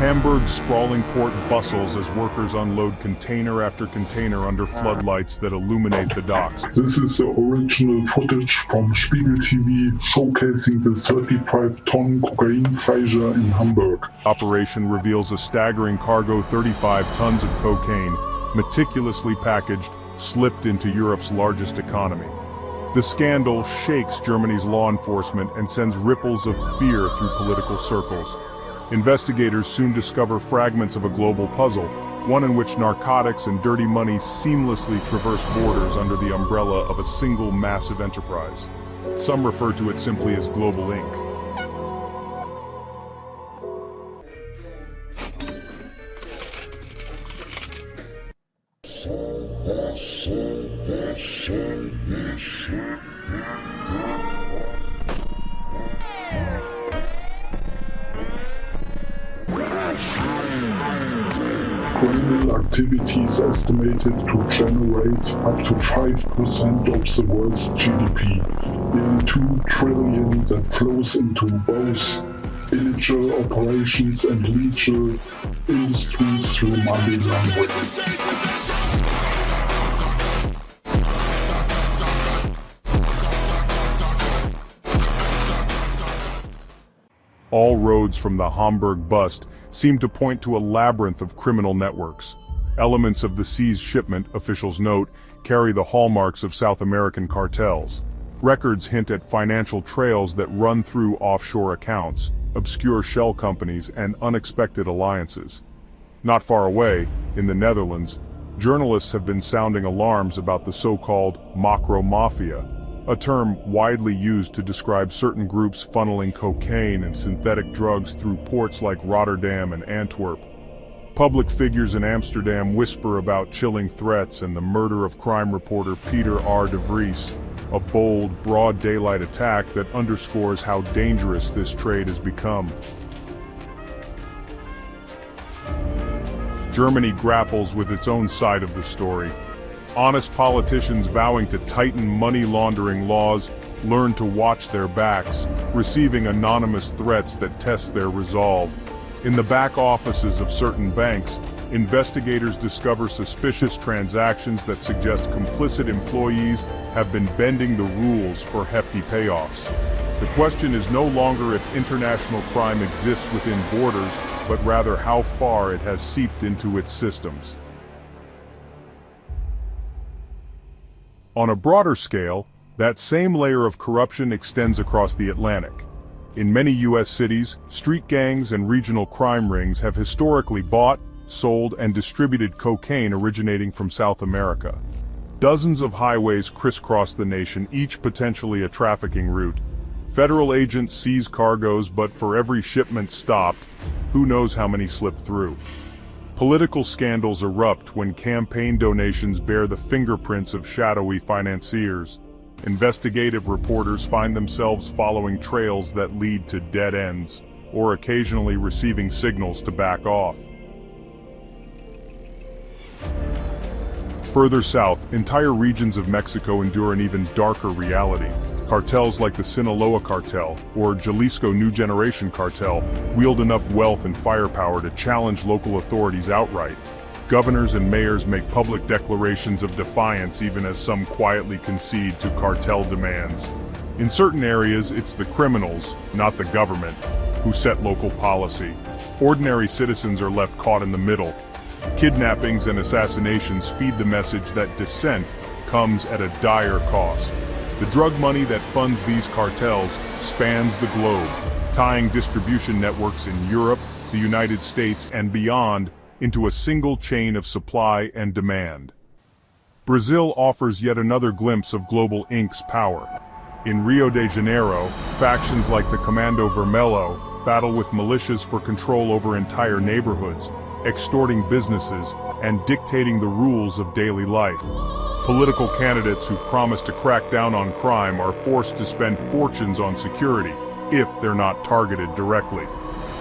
Hamburg's sprawling port bustles as workers unload container after container under floodlights that illuminate the docks. This is the original footage from Spiegel TV showcasing the 35-ton cocaine seizure in Hamburg. Operation reveals a staggering cargo: 35 tons of cocaine, meticulously packaged, slipped into Europe's largest economy. The scandal shakes Germany's law enforcement and sends ripples of fear through political circles. Investigators soon discover fragments of a global puzzle, one in which narcotics and dirty money seamlessly traverse borders under the umbrella of a single massive enterprise. Some refer to it simply as Global Inc. Criminal activity is estimated to generate up to 5% of the world's GDP, nearly $2 trillion that flows into both illegal operations and legal industries through money laundering. All roads from the Hamburg bust seem to point to a labyrinth of criminal networks. Elements of the seized shipment, officials note, carry the hallmarks of South American cartels. Records hint at financial trails that run through offshore accounts, obscure shell companies, and unexpected alliances. Not far away, in the Netherlands, journalists have been sounding alarms about the so-called macro mafia, a term widely used to describe certain groups funneling cocaine and synthetic drugs through ports like Rotterdam and Antwerp. Public figures in Amsterdam whisper about chilling threats and the murder of crime reporter Peter R. de Vries, a bold, broad daylight attack that underscores how dangerous this trade has become. Germany grapples with its own side of the story. Honest politicians vowing to tighten money laundering laws learn to watch their backs, receiving anonymous threats that test their resolve. In the back offices of certain banks, investigators discover suspicious transactions that suggest complicit employees have been bending the rules for hefty payoffs. The question is no longer if international crime exists within borders, but rather how far it has seeped into its systems. On a broader scale, that same layer of corruption extends across the Atlantic. In many U.S. cities, street gangs and regional crime rings have historically bought, sold, and distributed cocaine originating from South America. Dozens of highways crisscross the nation, each potentially a trafficking route. Federal agents seize cargoes, but for every shipment stopped, who knows how many slip through. Political scandals erupt when campaign donations bear the fingerprints of shadowy financiers. Investigative reporters find themselves following trails that lead to dead ends, or occasionally receiving signals to back off. Further south, entire regions of Mexico endure an even darker reality. Cartels like the Sinaloa cartel, or Jalisco New Generation cartel, wield enough wealth and firepower to challenge local authorities outright. Governors and mayors make public declarations of defiance even as some quietly concede to cartel demands. In certain areas, it's the criminals, not the government, who set local policy. Ordinary citizens are left caught in the middle. Kidnappings and assassinations feed the message that dissent comes at a dire cost. The drug money that funds these cartels spans the globe, tying distribution networks in Europe, the United States, and beyond into a single chain of supply and demand. Brazil offers yet another glimpse of Global Inc.'s power. In Rio de Janeiro, factions like the Comando Vermelho battle with militias for control over entire neighborhoods, extorting businesses and dictating the rules of daily life. Political candidates who promise to crack down on crime are forced to spend fortunes on security, if they're not targeted directly.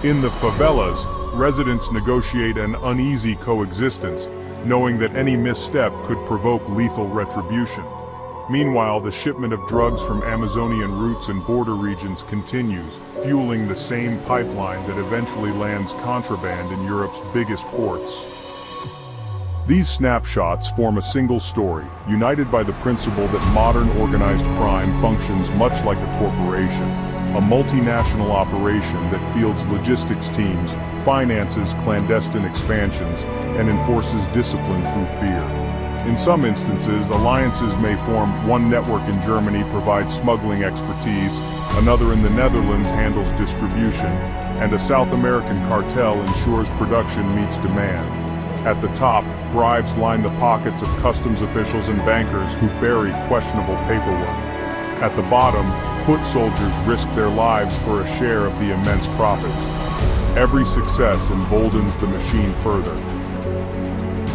In the favelas, residents negotiate an uneasy coexistence, knowing that any misstep could provoke lethal retribution. Meanwhile, the shipment of drugs from Amazonian routes and border regions continues, fueling the same pipeline that eventually lands contraband in Europe's biggest ports. These snapshots form a single story, united by the principle that modern organized crime functions much like a corporation, a multinational operation that fields logistics teams, finances clandestine expansions, and enforces discipline through fear. In some instances, alliances may form. One network in Germany provides smuggling expertise, another in the Netherlands handles distribution, and a South American cartel ensures production meets demand. At the top, bribes line the pockets of customs officials and bankers who bury questionable paperwork. At the bottom, foot soldiers risk their lives for a share of the immense profits. Every success emboldens the machine further.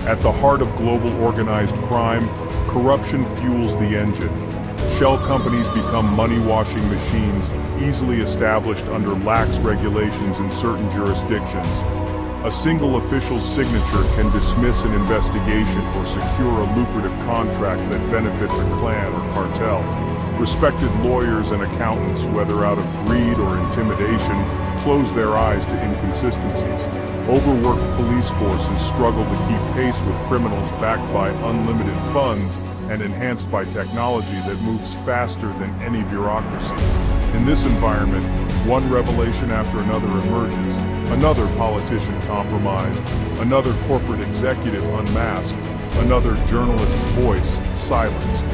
At the heart of global organized crime, corruption fuels the engine. Shell companies become money-washing machines, easily established under lax regulations in certain jurisdictions. A single official's signature can dismiss an investigation or secure a lucrative contract that benefits a clan or cartel. Respected lawyers and accountants, whether out of greed or intimidation, close their eyes to inconsistencies. Overworked police forces struggle to keep pace with criminals backed by unlimited funds and enhanced by technology that moves faster than any bureaucracy. In this environment, one revelation after another emerges. Another politician compromised, another corporate executive unmasked, another journalist's voice silenced.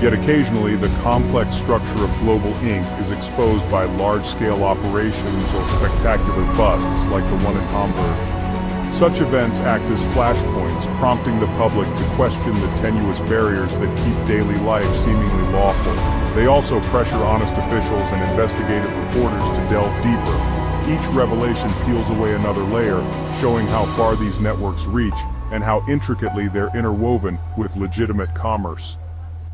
Yet occasionally, the complex structure of global ink is exposed by large-scale operations or spectacular busts like the one in Hamburg. Such events act as flashpoints, prompting the public to question the tenuous barriers that keep daily life seemingly lawful. They also pressure honest officials and investigative reporters to delve deeper. Each revelation peels away another layer, showing how far these networks reach and how intricately they're interwoven with legitimate commerce.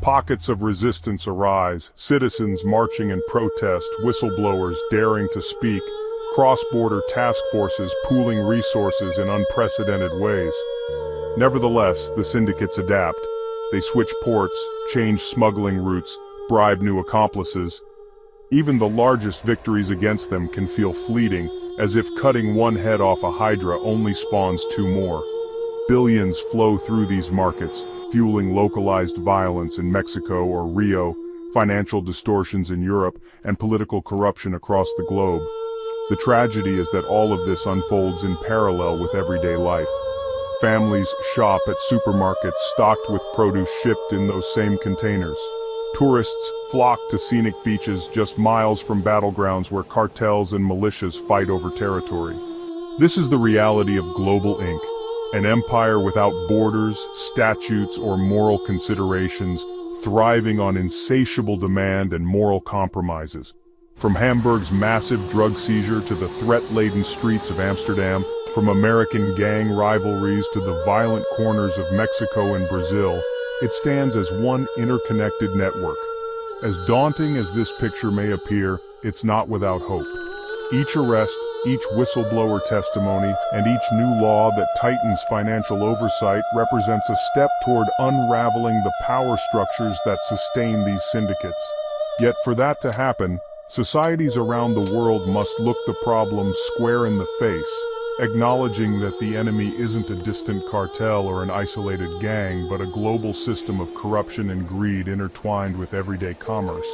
Pockets of resistance arise, citizens marching in protest, whistleblowers daring to speak, cross-border task forces pooling resources in unprecedented ways. Nevertheless, the syndicates adapt. They switch ports, change smuggling routes, bribe new accomplices. Even the largest victories against them can feel fleeting, as if cutting one head off a hydra only spawns two more. Billions flow through these markets, fueling localized violence in Mexico or Rio, financial distortions in Europe, and political corruption across the globe. The tragedy is that all of this unfolds in parallel with everyday life. Families shop at supermarkets stocked with produce shipped in those same containers. Tourists flock to scenic beaches just miles from battlegrounds where cartels and militias fight over territory. This is the reality of global ink. An empire without borders, statutes, or moral considerations, thriving on insatiable demand and moral compromises. From Hamburg's massive drug seizure to the threat-laden streets of Amsterdam, from American gang rivalries to the violent corners of Mexico and Brazil, it stands as one interconnected network. As daunting as this picture may appear, it's not without hope. Each arrest, each whistleblower testimony, and each new law that tightens financial oversight represents a step toward unraveling the power structures that sustain these syndicates. Yet for that to happen, societies around the world must look the problem square in the face, acknowledging that the enemy isn't a distant cartel or an isolated gang, but a global system of corruption and greed intertwined with everyday commerce.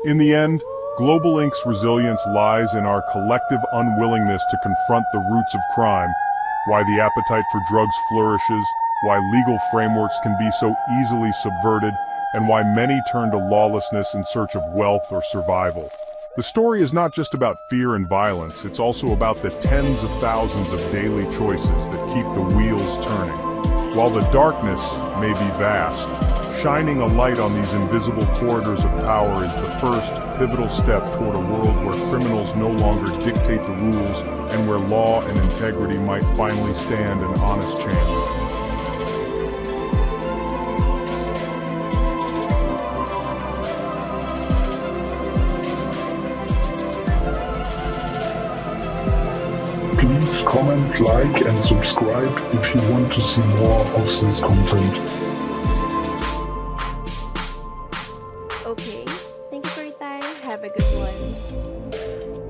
In the end, Global Inc.'s resilience lies in our collective unwillingness to confront the roots of crime, why the appetite for drugs flourishes, why legal frameworks can be so easily subverted, and why many turn to lawlessness in search of wealth or survival. The story is not just about fear and violence, it's also about the tens of thousands of daily choices that keep the wheels turning. While the darkness may be vast, shining a light on these invisible corridors of power is the first pivotal step toward a world where criminals no longer dictate the rules and where law and integrity might finally stand an honest chance. Please comment, like and subscribe if you want to see more of this content. Thank you for your time. Have a good one.